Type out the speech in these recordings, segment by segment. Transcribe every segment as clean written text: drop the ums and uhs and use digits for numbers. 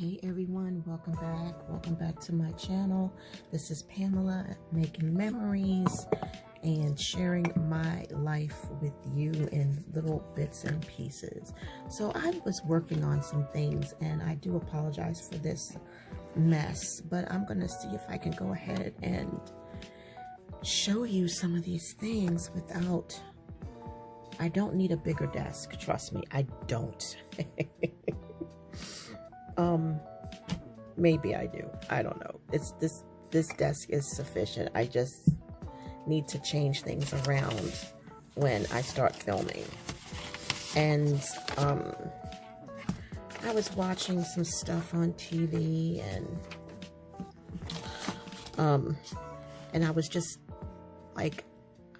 Hey everyone, welcome back. Welcome back to my channel. This is Pamela, making memories and sharing my life with you in little bits and pieces. So I was working on some things and I do apologize for this mess, but I'm gonna see if I can go ahead and show you some of these things without, I don't need a bigger desk, trust me, I don't. Maybe I do. I don't know. It's this desk is sufficient. I just need to change things around when I start filming. And I was watching some stuff on TV and I was just like,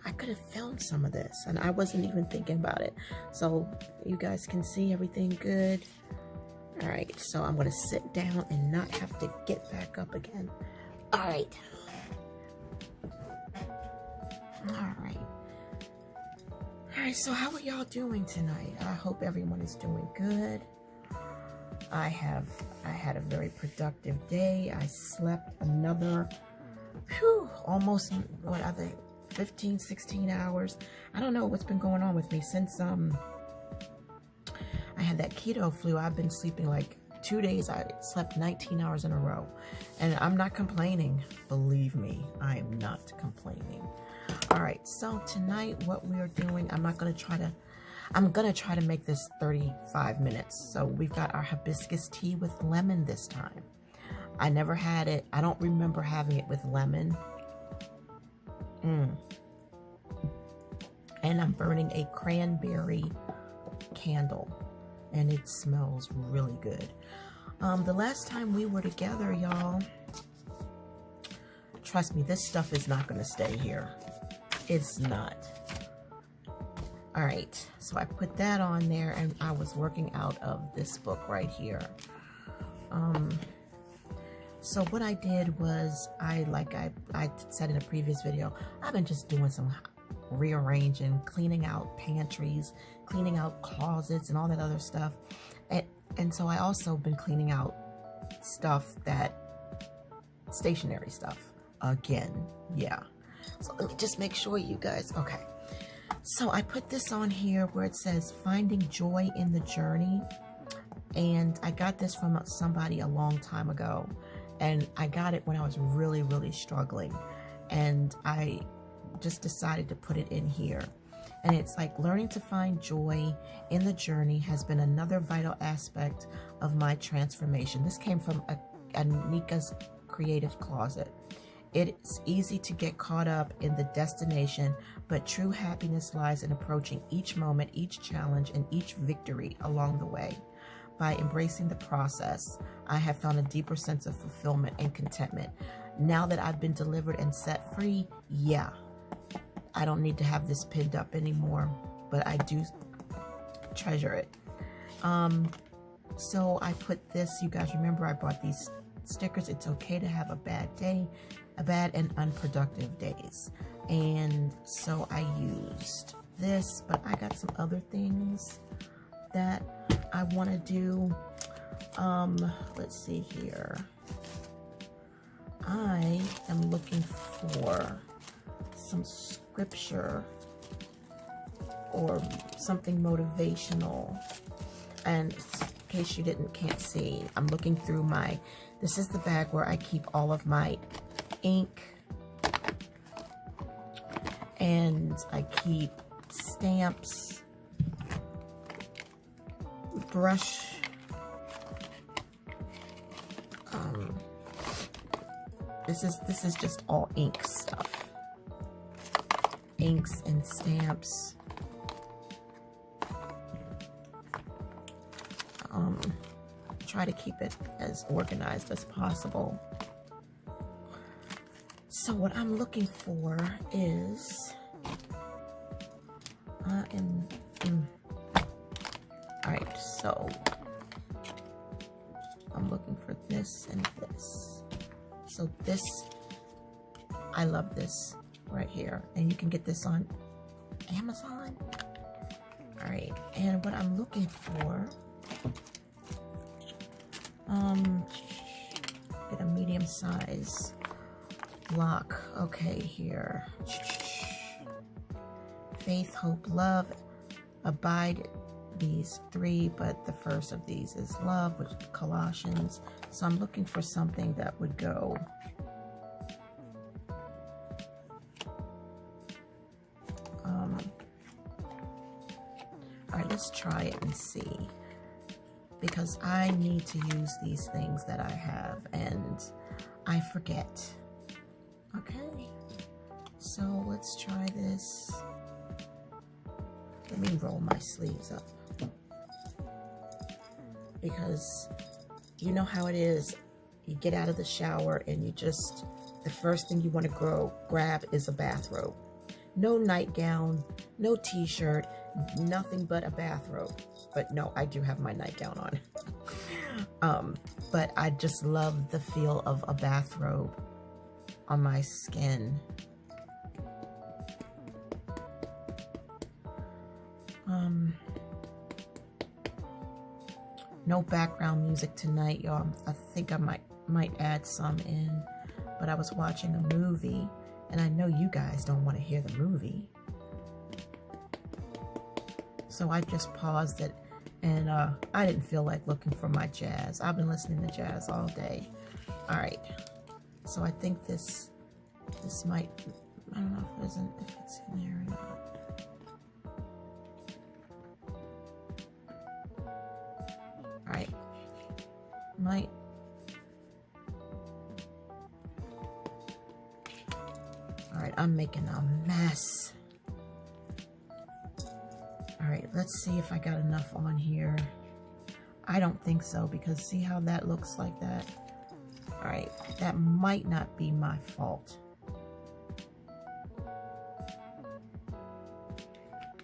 I could have filmed some of this and I wasn't even thinking about it. So you guys can see everything good. All right, so I'm gonna sit down and not have to get back up again. All right. So how are y'all doing tonight? I hope everyone is doing good. I had a very productive day. I slept another, almost, what are they, 15, 16 hours. I don't know what's been going on with me since, I had that keto flu. I've been sleeping like 2 days. I slept 19 hours in a row. And I'm not complaining. Believe me, I am not complaining. All right, so tonight what we are doing, I'm going to try to make this 35 minutes. So we've got our hibiscus tea with lemon this time. I never had it. I don't remember having it with lemon. And I'm burning a cranberry candle. And it smells really good. The last time we were together, y'all, trust me, this stuff is not going to stay here. It's not. All right, so I put that on there, and I was working out of this book right here. So what I did was, I said in a previous video, I've been just doing some rearranging, cleaning out pantries, cleaning out closets and all that other stuff. And so I also been cleaning out stuff stationary stuff again. Yeah. So let me just make sure you guys, okay. So I put this on here where it says finding joy in the journey. And I got this from somebody a long time ago. And I got it when I was really, really struggling. And I just decided to put it in here. And it's like, learning to find joy in the journey has been another vital aspect of my transformation. This came from Anika's Creative Closet. It's easy to get caught up in the destination, but true happiness lies in approaching each moment, each challenge, and each victory along the way. By embracing the process, I have found a deeper sense of fulfillment and contentment. Now that I've been delivered and set free, yeah, I don't need to have this pinned up anymore, but I do treasure it. So I put this, you guys remember I bought these stickers. It's okay to have a bad day, a bad and unproductive days. And so I used this, but I got some other things that I want to do. Let's see here. I am looking for some scripture or something motivational. And in case you can't see, I'm looking through this is the bag where I keep all of my ink, and I keep stamps, brush, this is just all ink stuff. Inks and stamps. Try to keep it as organized as possible. So what I'm looking for is, alright, so I'm looking for this and this. So this, I love this right here, and you can get this on Amazon. All right, and what I'm looking for, Get a medium size block. Okay, here. Faith, hope, love, abide, these three, but the first of these is love, which is Colossians. So I'm looking for something that would go all right, let's try it and see, because I need to use these things that I have and I forget. Okay, so let's try this. Let me roll my sleeves up, because you know how it is. You get out of the shower and you just, the first thing you want to grab is a bathrobe. No nightgown, no t-shirt, nothing but a bathrobe. But no, I do have my nightgown on. But I just love the feel of a bathrobe on my skin. No background music tonight, y'all. I think I might add some in, but I was watching a movie, and I know you guys don't want to hear the movie, so I just paused it, and I didn't feel like looking for my jazz. I've been listening to jazz all day. All right, so I think this might, I don't know if it's in there or not. All right, all right, I'm making a mess. All right, let's see if I got enough on here. I don't think so, because see how that looks like that? All right, that might not be my fault.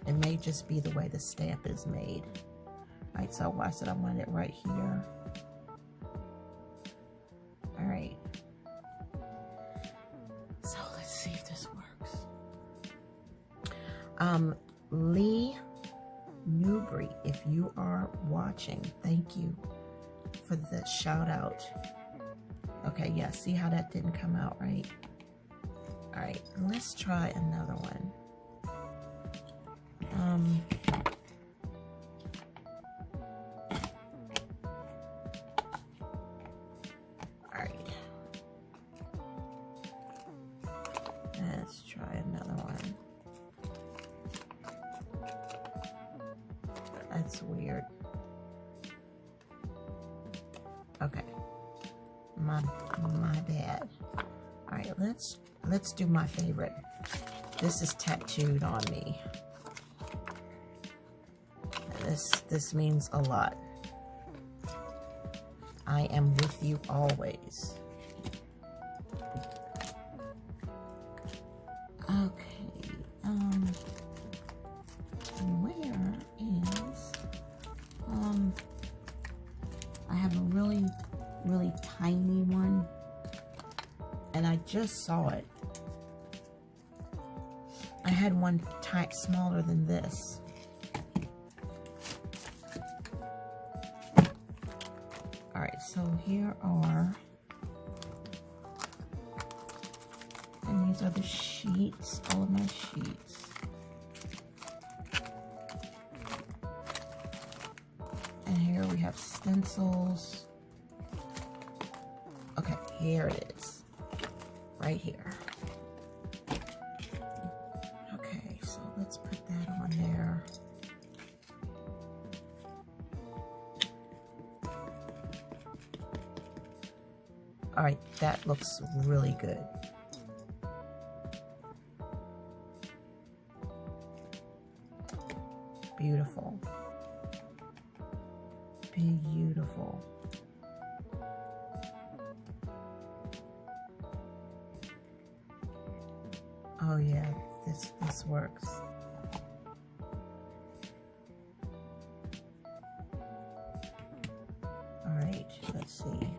It may just be the way the stamp is made. All right, so I said I wanted it right here. All right. So let's see if this works. Lee Newbury, if you are watching, thank you for the shout out. Okay, yeah, see how that didn't come out right? All right, let's try another one. All right, let's try another one. That's weird. Okay, my bad. All right, let's do my favorite. This is tattooed on me. This means a lot. I am with you always. Okay, where is, I have a really tiny one, and I just saw it. I had one smaller than this. All right, so here are, and these are the sheets, all of my sheets. And here we have stencils. Okay, here it is, right here. Okay, so let's put that on there. All right, that looks really good. Beautiful. Beautiful. Oh yeah, this works. All right, let's see.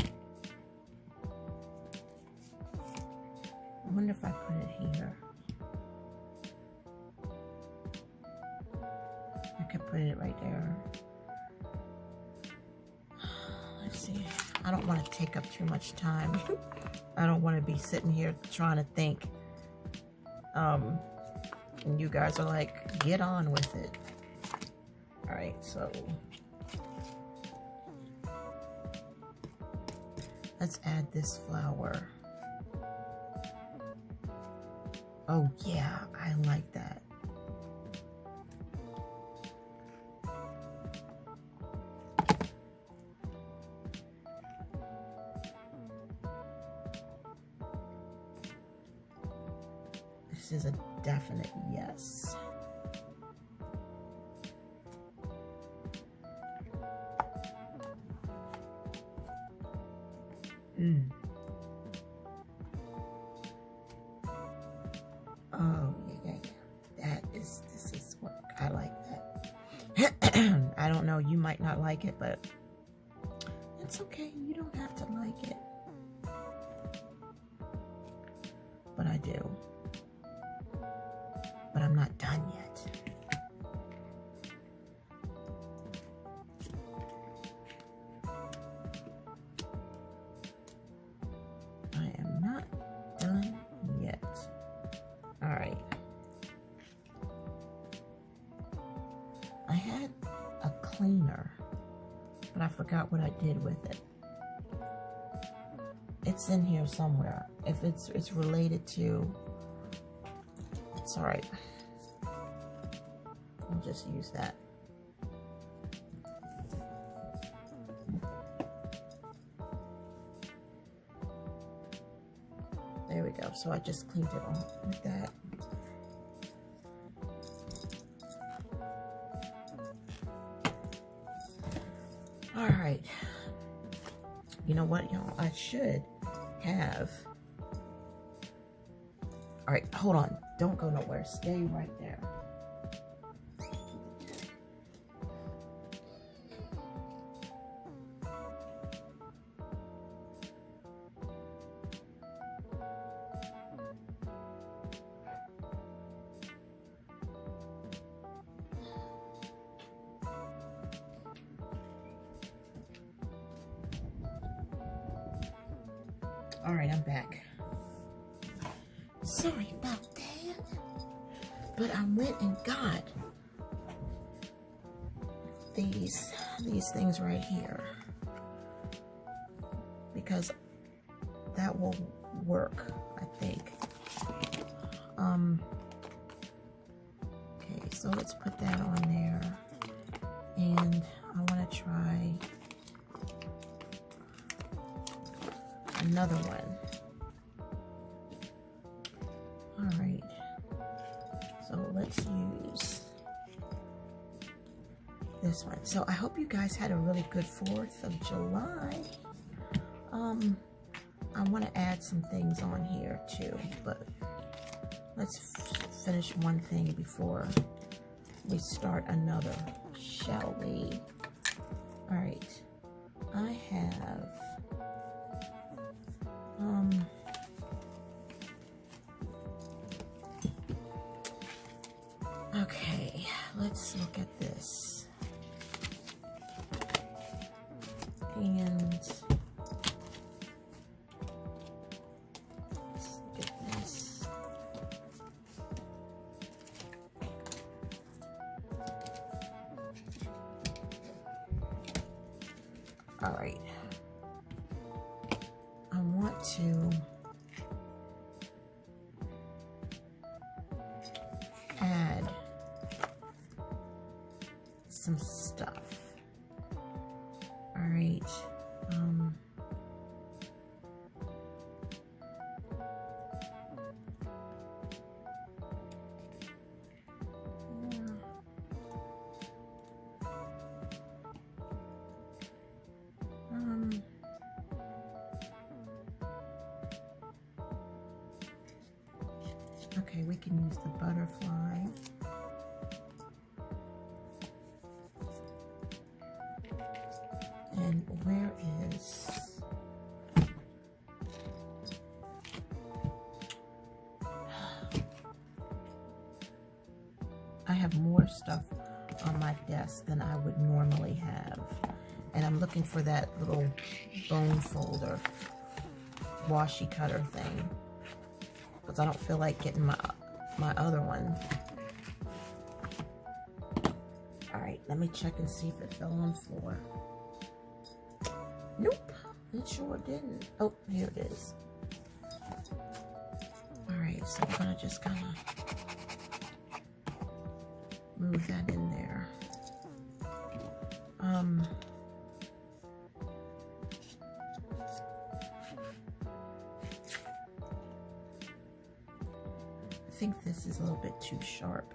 I wonder if I put it here. I could put it right there. Let's see. I don't want to take up too much time. I don't want to be sitting here trying to think. And you guys are like, get on with it. All right, so let's add this flower. Oh yeah, I like that. This is a definite yes. Oh, yeah. This is what I like that. I don't know, you might not like it, but it's okay. You don't have to like it. But I do. But I'm not done yet. I am not done yet. All right. I had a cleaner, but I forgot what I did with it. It's in here somewhere. If it's related to, it's all right. I'll just use that. There we go. So I just cleaned it off with that. All right. You know what, y'all? I should have. All right, hold on. Don't go nowhere. Stay right there. All right, I'm back. Sorry about that, but I went and got these things right here because that will work, I think. Okay, so let's put that on there, and I want to try another one. All right, so let's use this one. So I hope you guys had a really good 4th of July. I want to add some things on here too, but let's finish one thing before we start another, shall we? All right, I have okay, let's look at this. And let's look at this. All right. I want to add some stuff. All right. Okay, we can use the butterfly. And where is... I have more stuff on my desk than I would normally have. And I'm looking for that little bone folder, washi cutter thing, because I don't feel like getting my other one. All right, let me check and see if it fell on the floor. Nope, it sure didn't. Oh, here it is. All right, so I'm gonna just kind of move that in there. I think this is a little bit too sharp.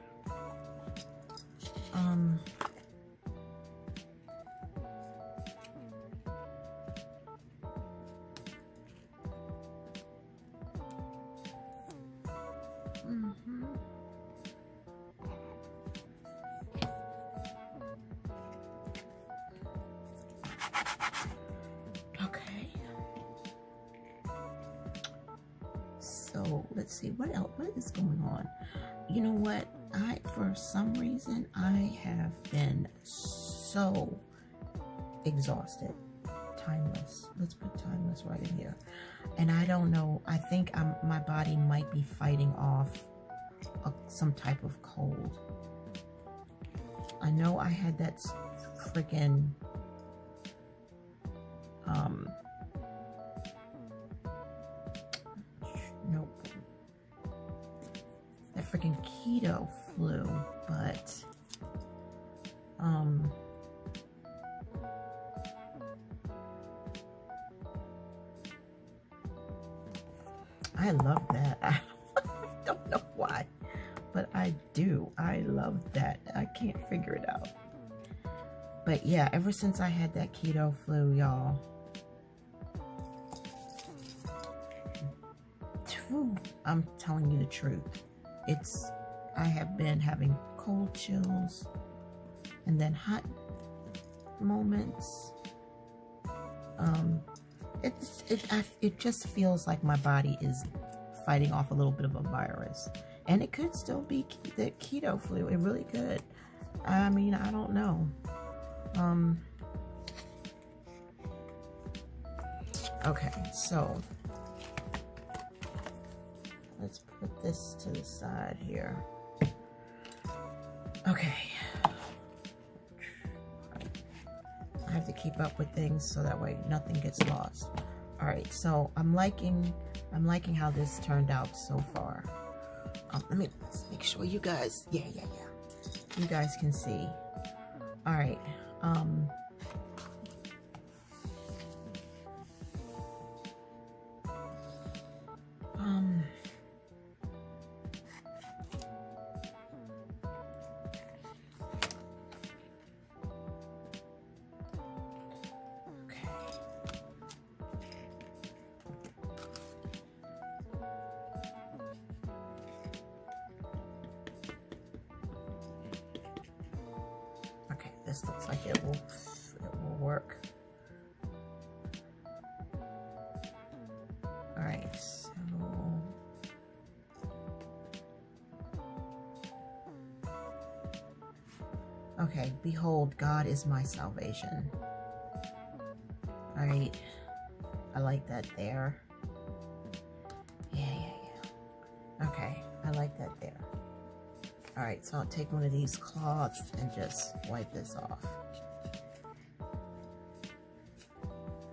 Okay. So let's see what else. What is going on? You know what? For some reason, I have been so exhausted. Timeless. Let's put timeless right in here. And I don't know. I think my body might be fighting off some type of cold. I know I had that freaking nope, that freaking keto flu, but I love that. I don't know why, but I do. I love that. I can't figure it out. But yeah, ever since I had that keto flu, y'all, I'm telling you the truth. I have been having cold chills and then hot moments. It just feels like my body is fighting off a little bit of a virus, and it could still be the keto flu. It really could. I mean, I don't know. Okay, so let's put this to the side here. Okay. I have to keep up with things so that way nothing gets lost. All right, so I'm liking how this turned out so far. Let me make sure you guys, yeah, you guys can see. All right. This looks like it will work. All right, so okay, behold, God is my salvation. All right, I like that there. Yeah. Okay, I like that there. All right, so I'll take one of these cloths and just wipe this off.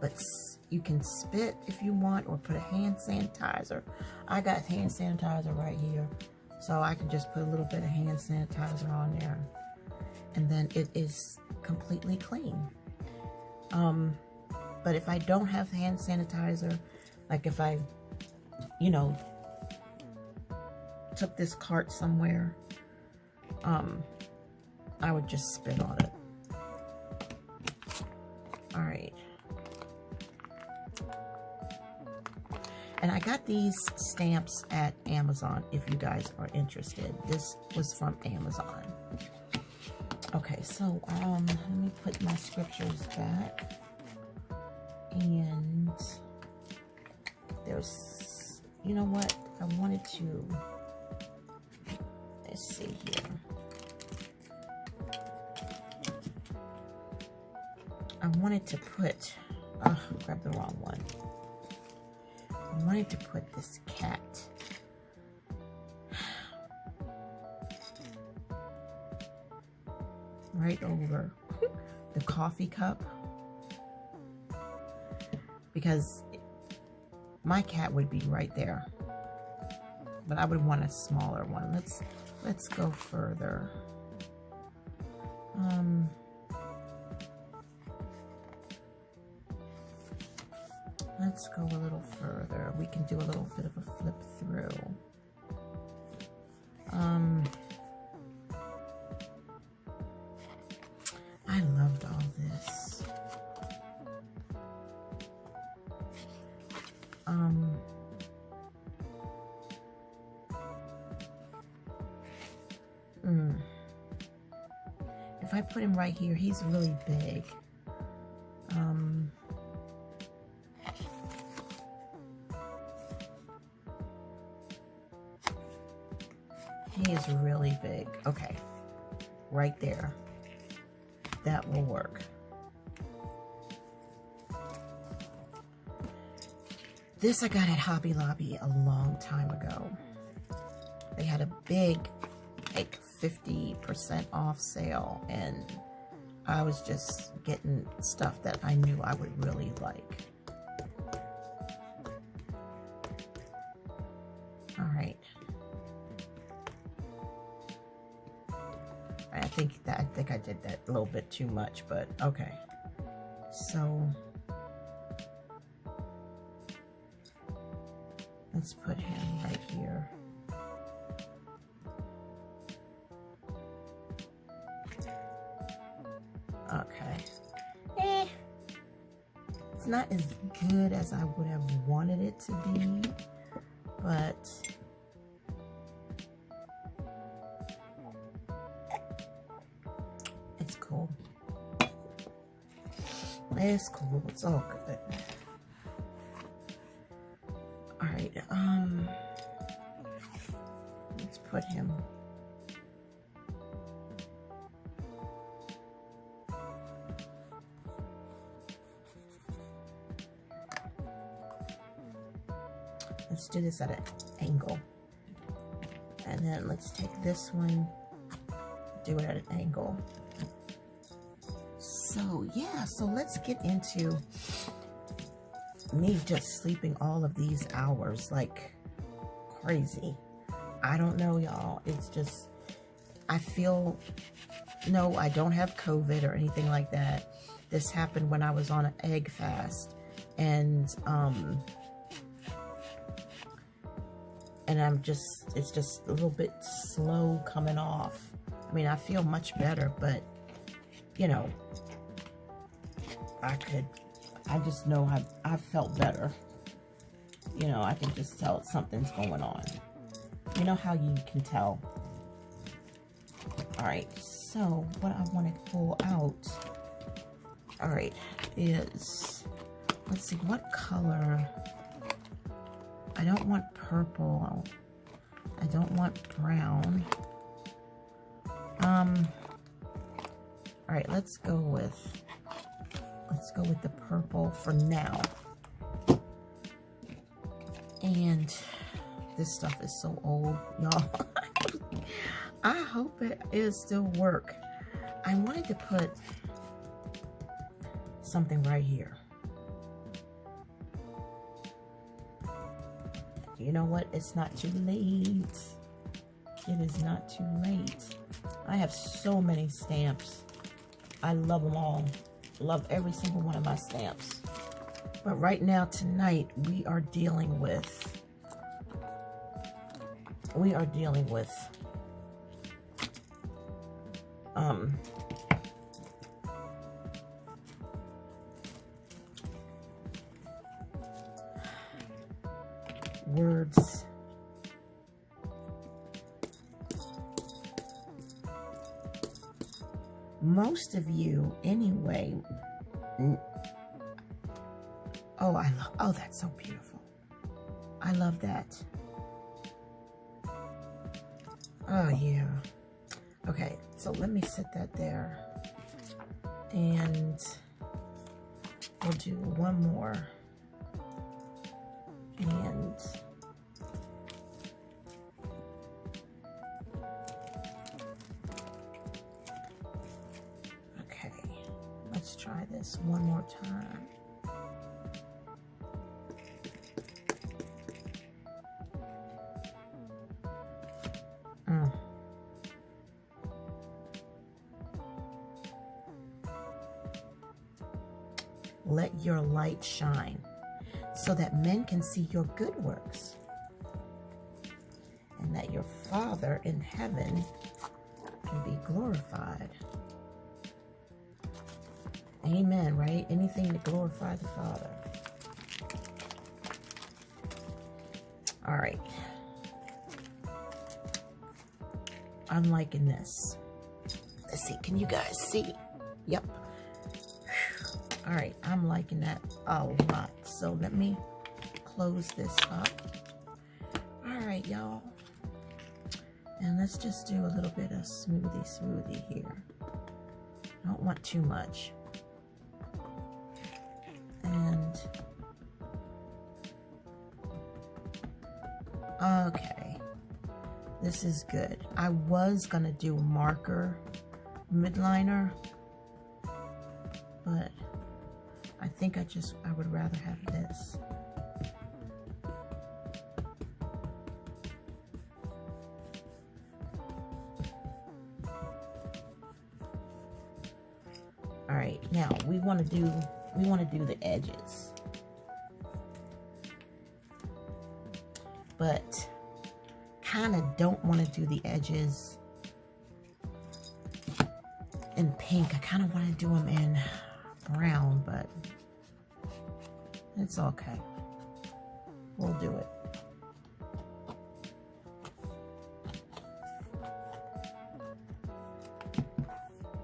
But you can spit if you want, or put a hand sanitizer. I got hand sanitizer right here, so I can just put a little bit of hand sanitizer on there, and then it is completely clean. But if I don't have hand sanitizer, like if I, took this cart somewhere, I would just spit on it. All right. And I got these stamps at Amazon if you guys are interested. This was from Amazon. Okay, so let me put my scriptures back. And there's, you know what? I wanted to, let's see here. I wanted to put, oh, grabbed the wrong one. I wanted to put this cat right over the coffee cup, because my cat would be right there, but I would want a smaller one. Let's go further. Let's go a little further. We can do a little bit of a flip through. I loved all this. If I put him right here, he's really big. He is really big. Okay, right there. That will work. This I got at Hobby Lobby a long time ago. They had a big, like 50% off sale, and I was just getting stuff that I knew I would really like. All right. I think I did that a little bit too much, but okay. So let's put him right here. Okay. It's not as good as I would have wanted it to be, but it's cool. It's cool. It's all good. All right. Let's put him. Let's do this at an angle. And then let's take this one, do it at an angle. So yeah, so let's get into me just sleeping all of these hours like crazy. I don't know, y'all. It's just, I feel, no, I don't have COVID or anything like that. This happened when I was on an egg fast, and I'm just, it's just a little bit slow coming off. I mean, I feel much better, but you know, I just know I felt better. You know, I can just tell something's going on. You know how you can tell. All right, so what I want to pull out, all right, is, let's see, what color? I don't want purple. I don't want brown. All right, let's go with the purple for now. And this stuff is so old, y'all. I hope it'll still work. I wanted to put something right here. You know what? It's not too late. It is not too late. I have so many stamps. I love them all. Love every single one of my stamps. But right now, tonight, we are dealing with words. Most of you, anyway. Oh, that's so beautiful. I love that. Oh, yeah. Okay, so let me set that there. And we'll do one more. And okay, let's try this one more time. Let your light shine so that men can see your good works and that your Father in heaven can be glorified. Amen, right? Anything to glorify the Father. All right. I'm liking this. Let's see. Can you guys see? Yep. All right. I'm liking that a lot. So let me close this up. All right, y'all. And let's just do a little bit of smoothie here. I don't want too much. And okay, this is good. I was gonna do marker midliner, but I think I would rather have this. All right, now we want to do the edges, but kind of don't want to do the edges in pink. I kind of want to do them in brown, but it's okay. We'll do it.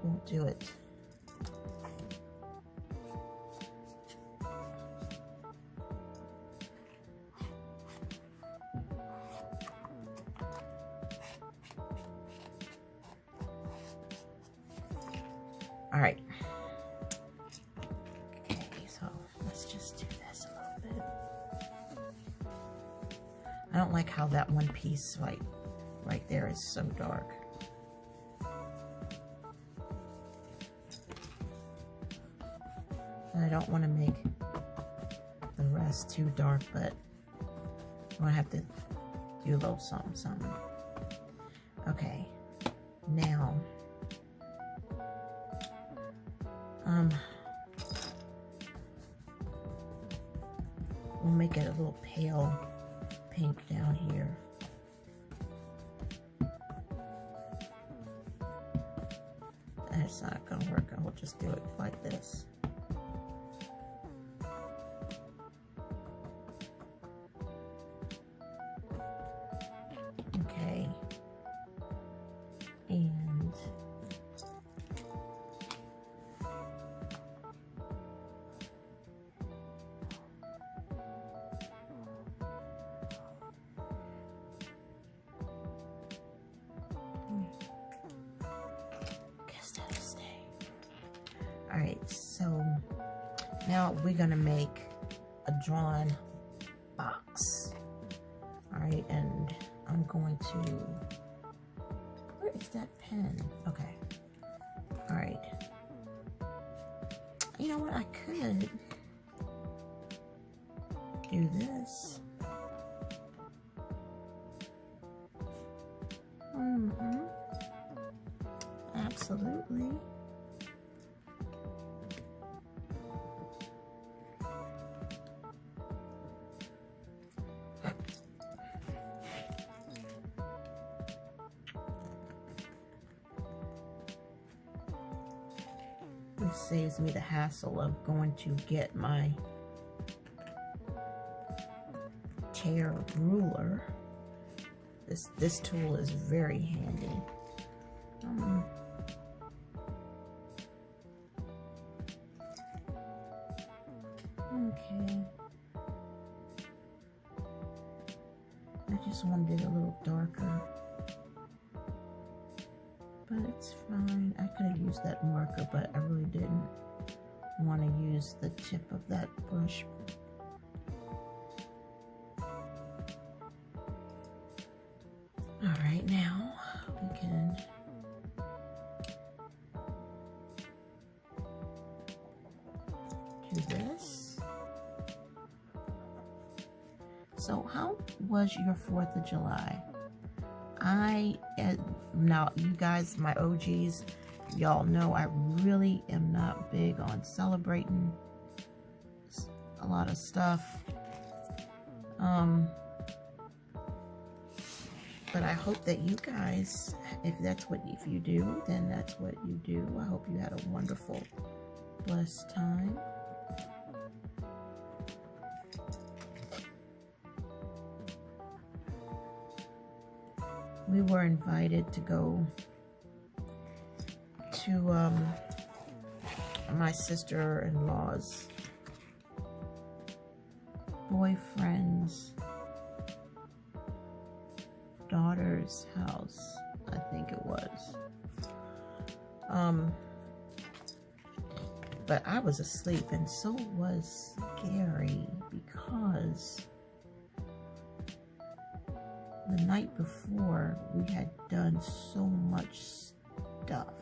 We'll do it. All right. Okay, so let's just do this a little bit. I don't like how that one piece right there is so dark. And I don't want to make the rest too dark, but I'm gonna have to do a little something. Okay, now we'll make it a little pale pink down here. That's not gonna work. I will just do it like this. Okay. And guess that'll stay. All right, so now we're gonna make a drawn box. All right, and I'm going to, where is that pen? Okay. All right. You know what? I could do this. Absolutely. This saves me the hassle of going to get my tear ruler. This tool is very handy. Okay. I just wanted it a little darker. But it's fine. I could have used that marker, but I really didn't. want to use the tip of that brush. All right, now we can do this. So how was your 4th of July? Now you guys, my OGs, y'all know I really am not big on celebrating a lot of stuff. But I hope that you guys, if you do, then that's what you do. I hope you had a wonderful, blessed time. We were invited to go to my sister-in-law's boyfriend's daughter's house, I think it was. But I was asleep, and so was Gary, because the night before we had done so much stuff,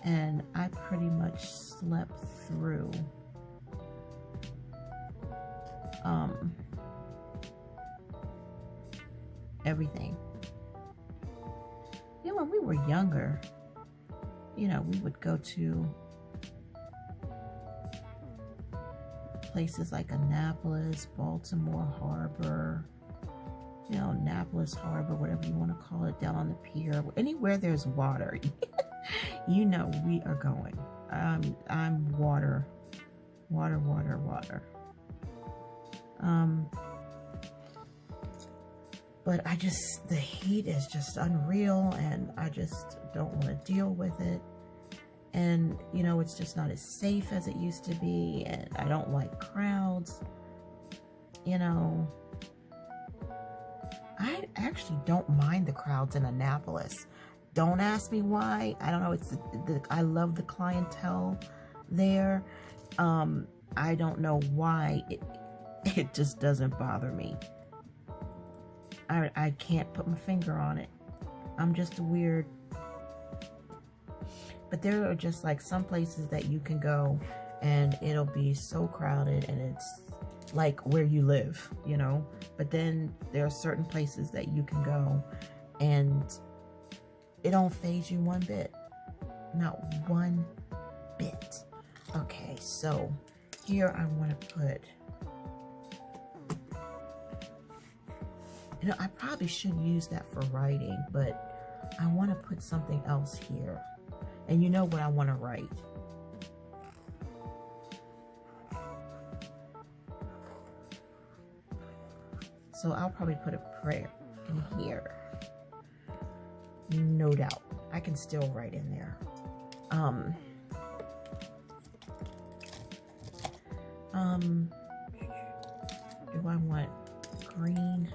and I pretty much slept through everything. You know, when we were younger, you know, we would go to places like Annapolis, Baltimore Harbor, you know, Annapolis Harbor, whatever you want to call it, down on the pier, anywhere there's water. You know, we are going. I'm water. But the heat is just unreal, and I just don't want to deal with it. And, you know, it's just not as safe as it used to be, and I don't like crowds. You know, I actually don't mind the crowds in Annapolis. Don't ask me why. I don't know. I love the clientele there. I don't know why. It just doesn't bother me. I can't put my finger on it. I'm just weird. But there are just like some places that you can go and it'll be so crowded, and it's like where you live, you know. But then there are certain places that you can go and it don't faze you one bit. Not one bit. Okay, so here I want to put, you know, I probably should use that for writing, but I want to put something else here. And you know what I want to write. So I'll probably put a prayer in here. No doubt. I can still write in there. Do I want green?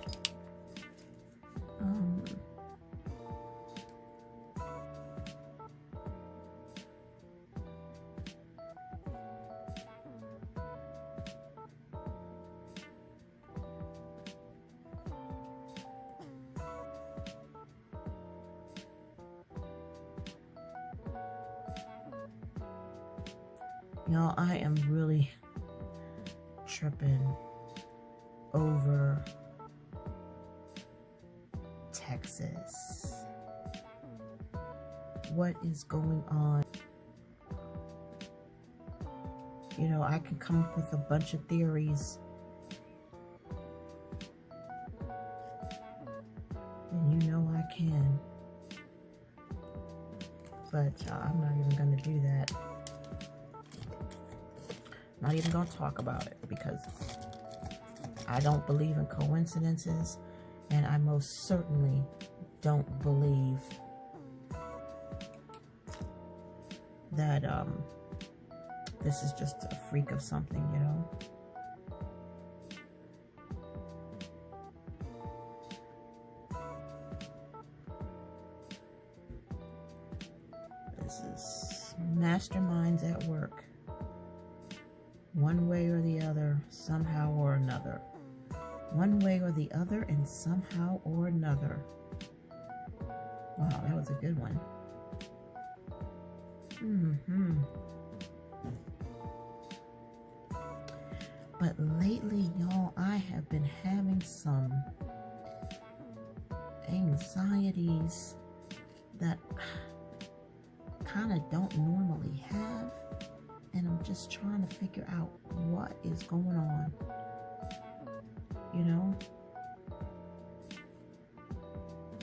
Y'all, I am really tripping over Texas. What is going on? You know, I can come up with a bunch of theories. And you know I can. But I'm not even going to do that. Not even going to talk about it, because I don't believe in coincidences, and I most certainly don't believe that this is just a freak of something, you know. This is masterminds at work. one way or the other, somehow or another. One way or the other, and somehow or another. Wow, that was a good one. But lately, y'all, I have been having some anxieties that kind of don't normally have, and I'm just trying to figure out what is going on, you know?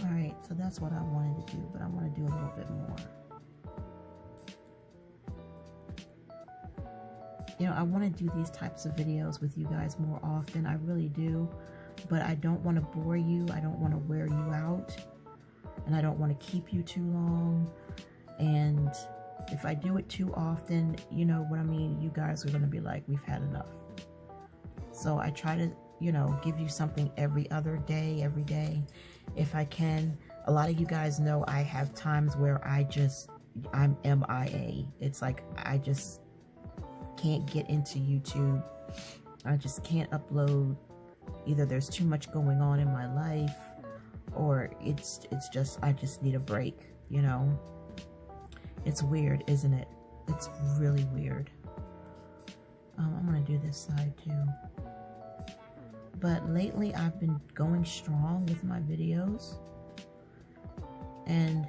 Alright, so that's what I wanted to do, but I want to do a little bit more. You know, I want to do these types of videos with you guys more often. I really do. But I don't want to bore you. I don't want to wear you out. And I don't want to keep you too long. And if I do it too often, you know what I mean? You guys are going to be like, we've had enough. So I try to, you know, give you something every other day, every day, if I can. A lot of you guys know I have times where I'm MIA. It's like I just can't get into YouTube. I just can't upload. Either there's too much going on in my life, or it's just I just need a break, you know. It's weird, isn't it? It's really weird. I'm gonna do this side too. But lately I've been going strong with my videos, and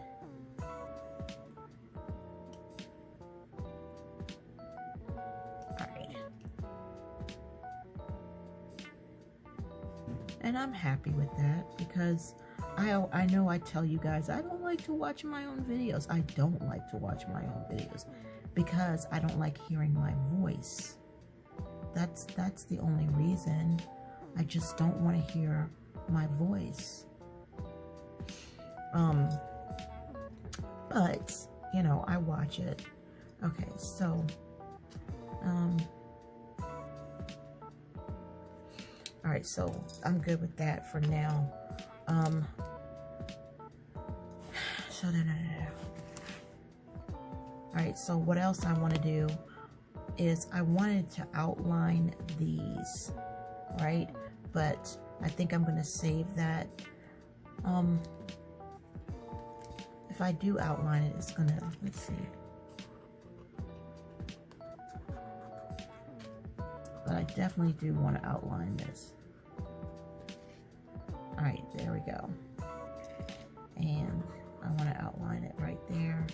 I'm happy with that, because I know I tell you guys I don't like to watch my own videos. I don't like to watch my own videos because I don't like hearing my voice. That's the only reason. I just don't want to hear my voice. But you know, I watch it. Okay, so all right, so I'm good with that for now. All right, so what else I want to do is I wanted to outline these, right? But I think I'm going to save that. If I do outline it, it's going to, let's see. But I definitely do want to outline this. All right, there we go. And I want to outline it right there.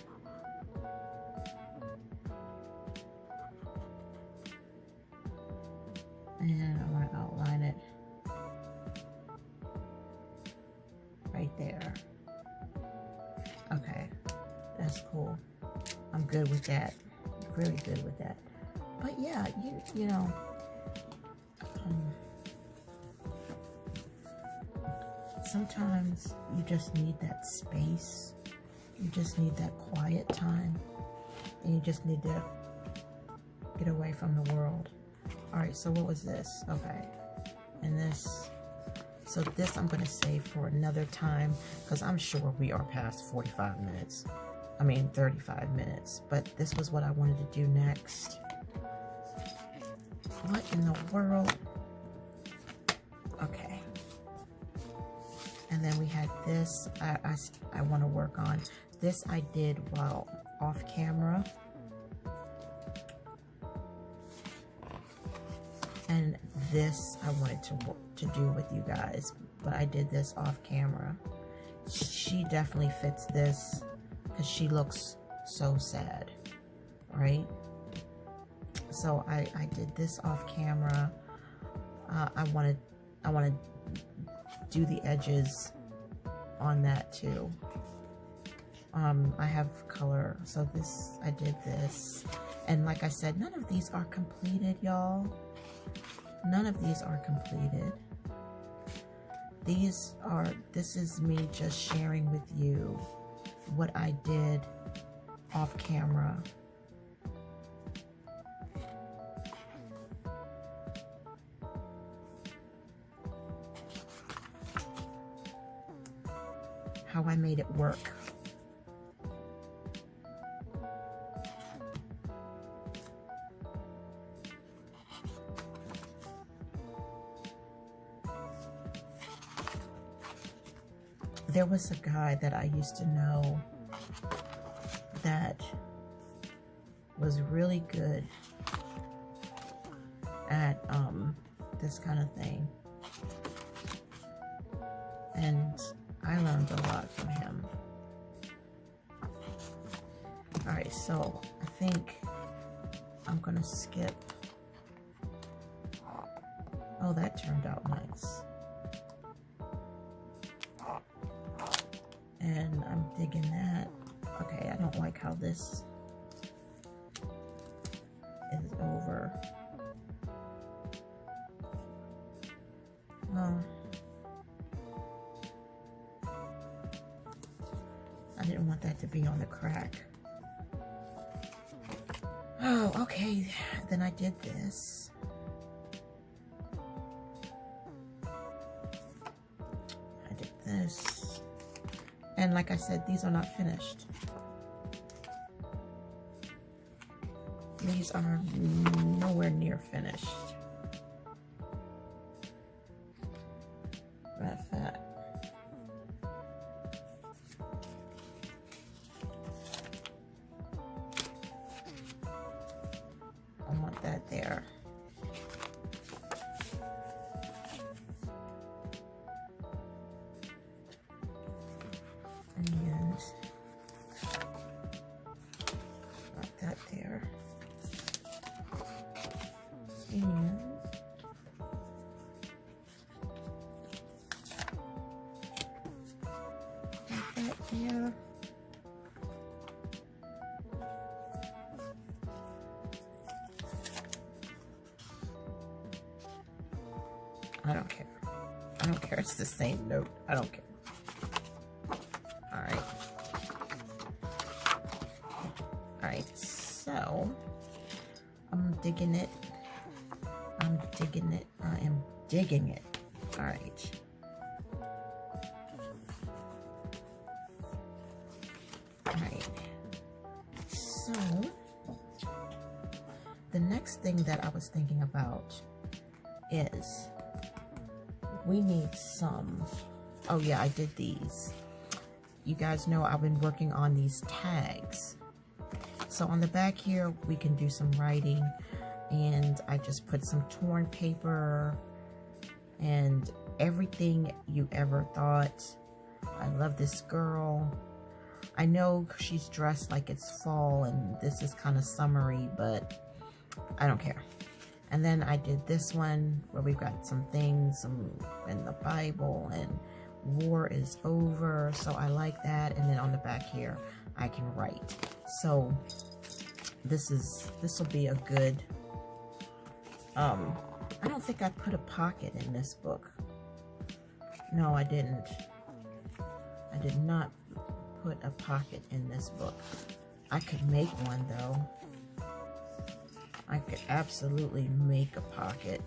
And I want to outline it right there. Okay, that's cool. I'm good with that. Really good with that. But yeah, you know, sometimes you just need that space. You just need that quiet time. And you just need to get away from the world. All right, so what was this? Okay, and this. So this I'm going to save for another time, because I'm sure we are past 45 minutes. I mean 35 minutes. But this was what I wanted to do next. What in the world? Okay. And then we had this. I want to work on. This I did while off camera. And this I wanted to do with you guys, but I did this off camera. She definitely fits this because she looks so sad, right? So I did this off camera. I want to do the edges on that too. I have color, so this, I did this, and like I said, none of these are completed, y'all. None of these are completed. This is me just sharing with you what I did off camera. How I made it work. there was a guy that I used to know that was really good at this kind of thing, and I learned a lot from him. All right, so I think I'm gonna skip. Oh, that turned out nice. And I'm digging that. Okay, I don't like how this is over. Well, I didn't want that to be on the crack. Oh, okay, then I did this. I did this. And like I said, these are not finished. These are nowhere near finished. Matter of fact. I want that there. And like that there. And like that there. I don't care. I don't care. It's the same note. I don't care. Alright. Alright, so I'm digging it. I'm digging it. I am digging it. Alright. Alright. So the next thing that I was thinking about is we need some, oh yeah, I did these. You guys know I've been working on these tags. So on the back here, we can do some writing, and I just put some torn paper and everything you ever thought. I love this girl. I know she's dressed like it's fall and this is kind of summery, but I don't care. And then I did this one where we've got some things in the Bible, and war is over, so I like that. And then on the back here, I can write. So this will be a good, I don't think I put a pocket in this book. No, I didn't. I did not put a pocket in this book. I could make one though. I could absolutely make a pocket.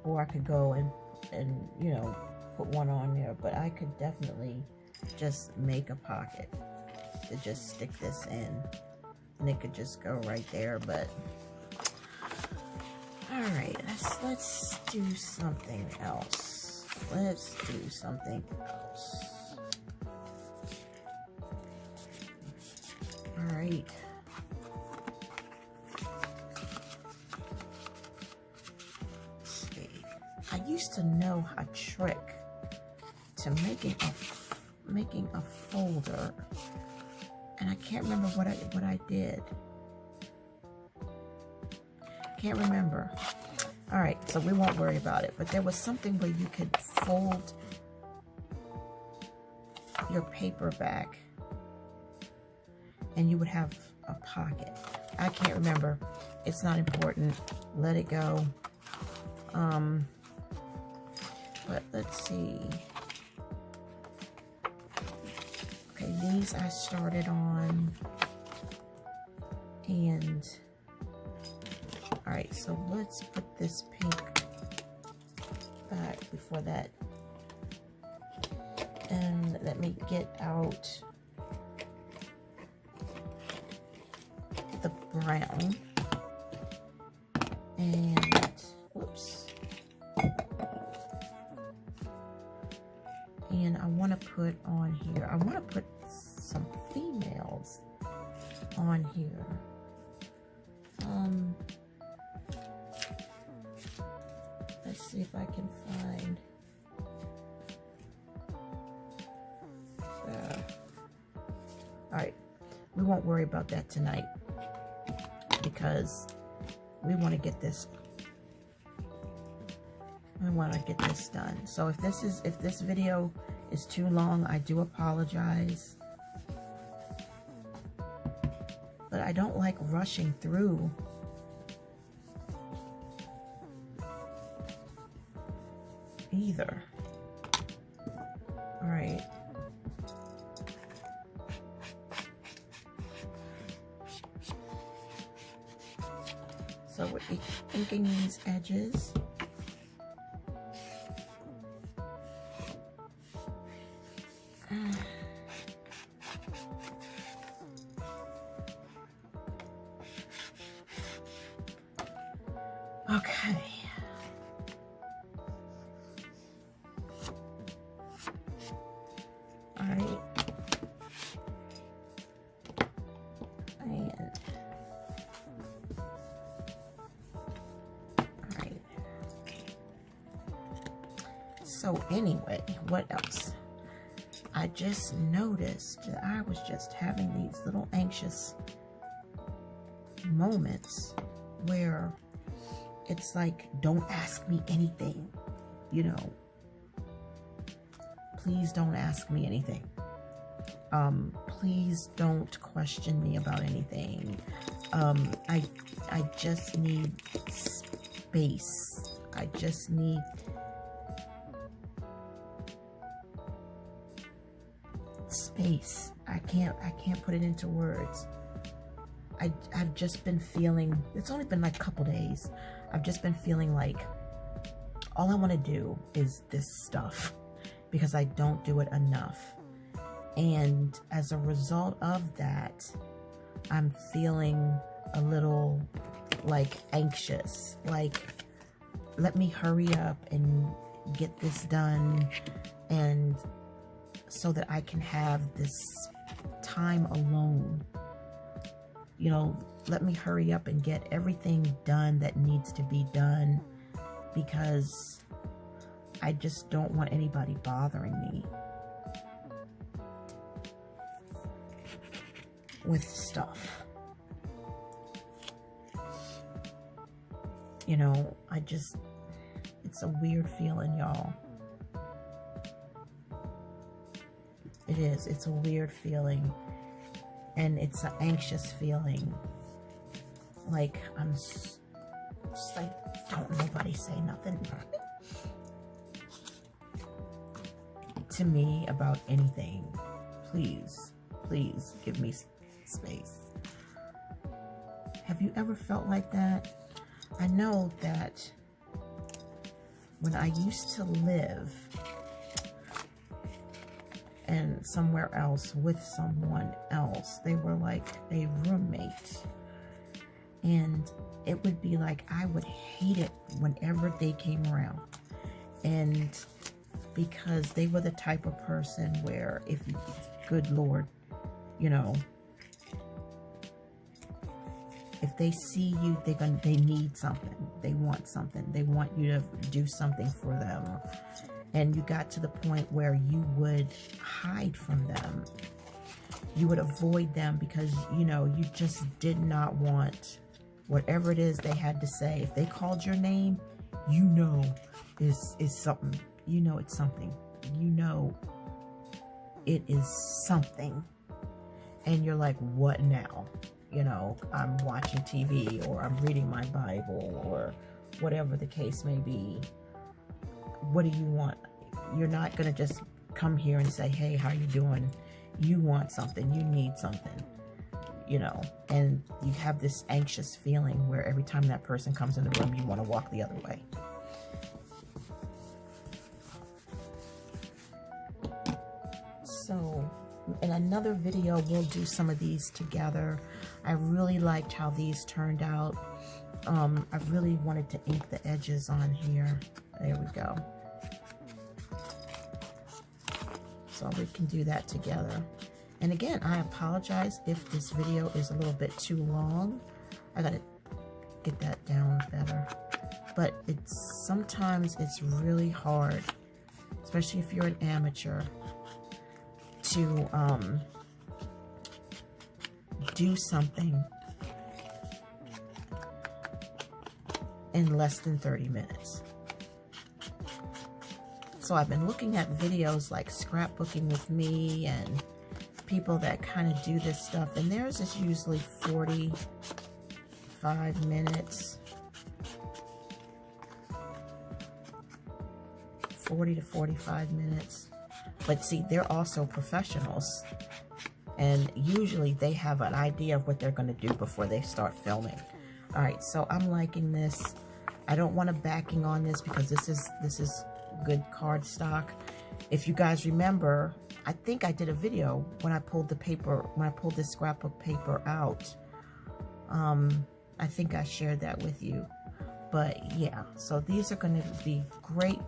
Or I could go and you know, put one on there, but I could definitely just make a pocket to just stick this in, and it could just go right there. But all right, let's do something else. Let's do something else. All right. Let's see. I used to know a trick to making a folder, and I can't remember what I did. Can't remember. All right, so we won't worry about it. But there was something where you could fold your paper back, and you would have a pocket. I can't remember. It's not important. Let it go. But let's see. Okay, these I started on. And, all right, so let's put this pink back before that. And let me get out the brown, and Whoops. And I want to put on here, I want to put some females on here. Let's see if I can find. Alright, we won't worry about that tonight because we want to get this. I want to get this done. So if this video is too long, I do apologize. But I don't like rushing through. Either. All right. So we're inking these edges. Okay. All right. And all right. So anyway, what else? I just noticed that I was just having these little anxious moments where it's like, don't ask me anything, you know. Please don't ask me anything. Please don't question me about anything. I just need space. I just need space. I can't put it into words. I've just been feeling, it's only been like a couple days. I've just been feeling like all I want to do is this stuff because I don't do it enough. And as a result of that, I'm feeling a little like anxious, like let me hurry up and get this done, and so that I can have this time alone. You know, let me hurry up and get everything done that needs to be done because I just don't want anybody bothering me with stuff. You know, it's a weird feeling, y'all. It is. It's a weird feeling. And it's an anxious feeling. Like, I'm just like, don't nobody say nothing to me about anything. Please, please give me space. Have you ever felt like that? I know that when I used to live and somewhere else with someone else, they were like a roommate, and it would be like I would hate it whenever they came around. And because they were the type of person where, if you, good Lord, you know, if they see you, they need something, they want something, they want you to do something for them. And you got to the point where you would hide from them. You would avoid them because, you know, you just did not want whatever it is they had to say. If they called your name, you know it's something. You know it's something. You know it is something. And you're like, what now? You know, I'm watching TV, or I'm reading my Bible, or whatever the case may be. What do you want? You're not going to just come here and say, hey, how you doing? You want something. You need something. You know, and you have this anxious feeling where every time that person comes in the room, you want to walk the other way. So, in another video, we'll do some of these together. I really liked how these turned out. I really wanted to ink the edges on here. There we go. So we can do that together. And again, I apologize if this video is a little bit too long. I gotta get that down better. But sometimes it's really hard, especially if you're an amateur, to do something in less than 30 minutes. So I've been looking at videos like Scrapbooking with Me and people that kind of do this stuff, and theirs is usually 45 minutes. 40 to 45 minutes. But see, they're also professionals, and usually they have an idea of what they're going to do before they start filming. All right, so I'm liking this. I don't want a backing on this because this is good cardstock. If you guys remember, I think I did a video when I pulled the paper, when I pulled this scrapbook paper out. I think I shared that with you. But yeah, so these are going to be great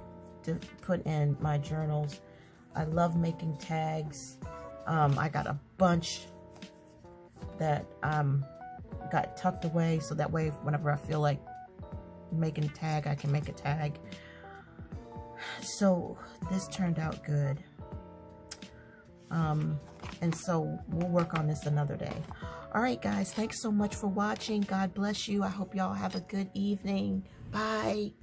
to put in my journals. I love making tags. I got a bunch that got tucked away, so that way whenever I feel like making a tag, I can make a tag. So this turned out good. And so we'll work on this another day. All right, guys, thanks so much for watching. God bless you. I hope y'all have a good evening. Bye.